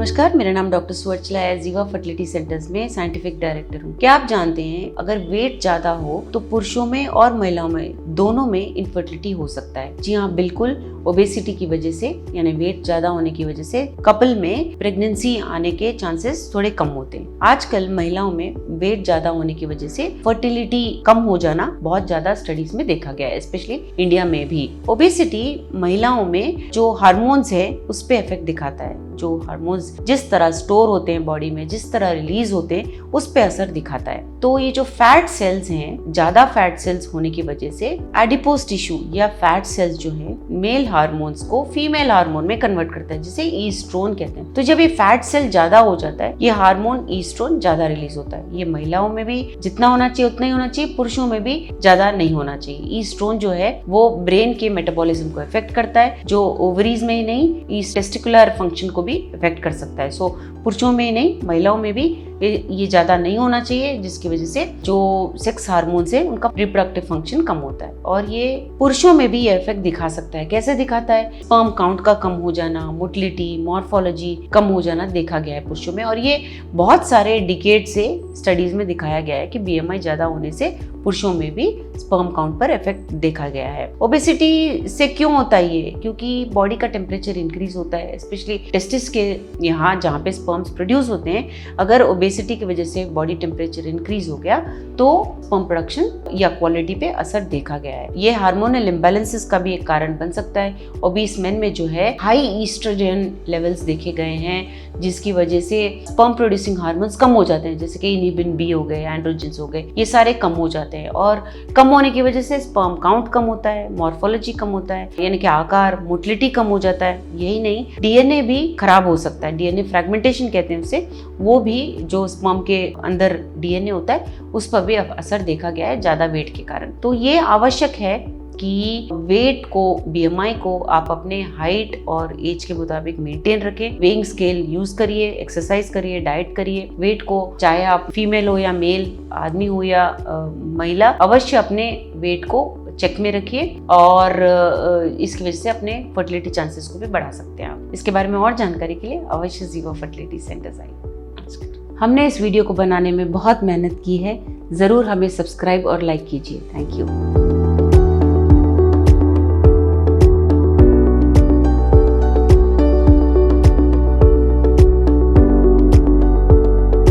नमस्कार, मेरा नाम डॉक्टर सुवर्चला है। जीवा फर्टिलिटी सेंटर्स में साइंटिफिक डायरेक्टर हूँ। क्या आप जानते हैं अगर वेट ज्यादा हो तो पुरुषों में और महिलाओं में दोनों में इनफर्टिलिटी हो सकता है? जी हाँ, बिल्कुल। ओबेसिटी की वजह से यानी वेट ज्यादा होने की वजह से कपल में प्रेगनेंसी आने के चांसेस थोड़े कम होते हैं। आजकल महिलाओं में वेट ज्यादा होने की वजह से फर्टिलिटी कम हो जाना बहुत ज्यादा स्टडीज में देखा गया है, स्पेशली इंडिया में भी। ओबेसिटी महिलाओं में जो हार्मोन्स है उस पे इफेक्ट दिखाता है। जो हार्मोन्स जिस तरह स्टोर होते हैं बॉडी में, जिस तरह रिलीज होते हैं, उस पे असर दिखाता है। तो ये जो फैट सेल्स हैं, ज्यादा फैट सेल्स होने की वजह से एडिपोज टिश्यू या फैट सेल्स जो है मेल हार्मोन्स को फीमेल हार्मोन में कन्वर्ट करता है, जिसे ईस्ट्रोन कहते हैं। तो जब ये फैट सेल ज्यादा हो जाता है, ये हार्मोन ईस्ट्रोन ज्यादा रिलीज होता है। ये महिलाओं में भी जितना होना चाहिए उतना ही होना चाहिए, पुरुषों में भी ज्यादा नहीं होना चाहिए। ईस्ट्रोन जो है वो ब्रेन के मेटाबॉलिज्म को इफेक्ट करता है, जो ओवरीज में ही नहीं, टेस्टिकुलर फंक्शन को भी इफेक्ट कर सकता है। सो पुरुषों में ही नहीं, महिलाओं में भी ये ज्यादा नहीं होना चाहिए, जिसकी वजह से जो सेक्स हार्मोन्स है उनका रिप्रोडक्टिव फंक्शन कम होता है। और ये पुरुषों में भी ये इफेक्ट दिखा सकता है। कैसे दिखाता है? स्पर्म काउंट का कम हो जाना, मोटिलिटी, मॉर्फोलॉजी कम हो जाना देखा गया है पुरुषों में। और ये बहुत सारे डिकेड से स्टडीज में दिखाया गया है कि बीएमआई ज्यादा होने से पुरुषों में भी स्पर्म काउंट पर इफेक्ट देखा गया है। ओबेसिटी से क्यों होता है ये? क्योंकि बॉडी का टेम्परेचर इंक्रीज होता है, स्पेशली टेस्टिस के यहाँ जहाँ पे स्पर्म्स प्रोड्यूस होते हैं। अगर ओबेसिटी की वजह से बॉडी टेम्परेचर इंक्रीज हो गया तो स्पर्म प्रोडक्शन या क्वालिटी पे असर देखा गया है। ये हार्मोनल इम्बैलेंसेस का भी एक कारण बन सकता है। ओबीस मेन में जो है हाई ईस्ट्रोजन लेवल्स देखे गए हैं, जिसकी वजह से स्पर्म प्रोड्यूसिंग हार्मोन्स कम हो जाते हैं, जैसे कि इनिबिन बी हो गए, एंड्रोजेंस हो गए, ये सारे कम हो जाते हैं। और कम होने की वजह से स्पर्म काउंट कम होता है, मॉर्फोलॉजी कम होता है, यानी कि आकार, मोटिलिटी कम हो जाता है। यही नहीं, डीएनए भी खराब हो सकता है। डीएनए फ्रैगमेंटेशन कहते हैं उसे, वो भी जो स्पर्म के अंदर डीएनए होता है उस पर भी असर देखा गया है ज्यादा वेट के कारण। तो ये आवश्यक है कि वेट को, बीएमआई को आप अपने हाइट और एज के मुताबिक मेंटेन रखें। वेइंग स्केल यूज करिए, एक्सरसाइज करिए, डाइट करिए। वेट को, चाहे आप फीमेल हो या मेल, आदमी हो या महिला, अवश्य अपने वेट को चेक में रखिए और इसकी वजह से अपने फर्टिलिटी चांसेस को भी बढ़ा सकते हैं आप। इसके बारे में और जानकारी के लिए अवश्य जीवा फर्टिलिटी सेंटर्स आइए। हमने इस वीडियो को बनाने में बहुत मेहनत की है, जरूर हमें सब्सक्राइब और लाइक कीजिए। Thank you.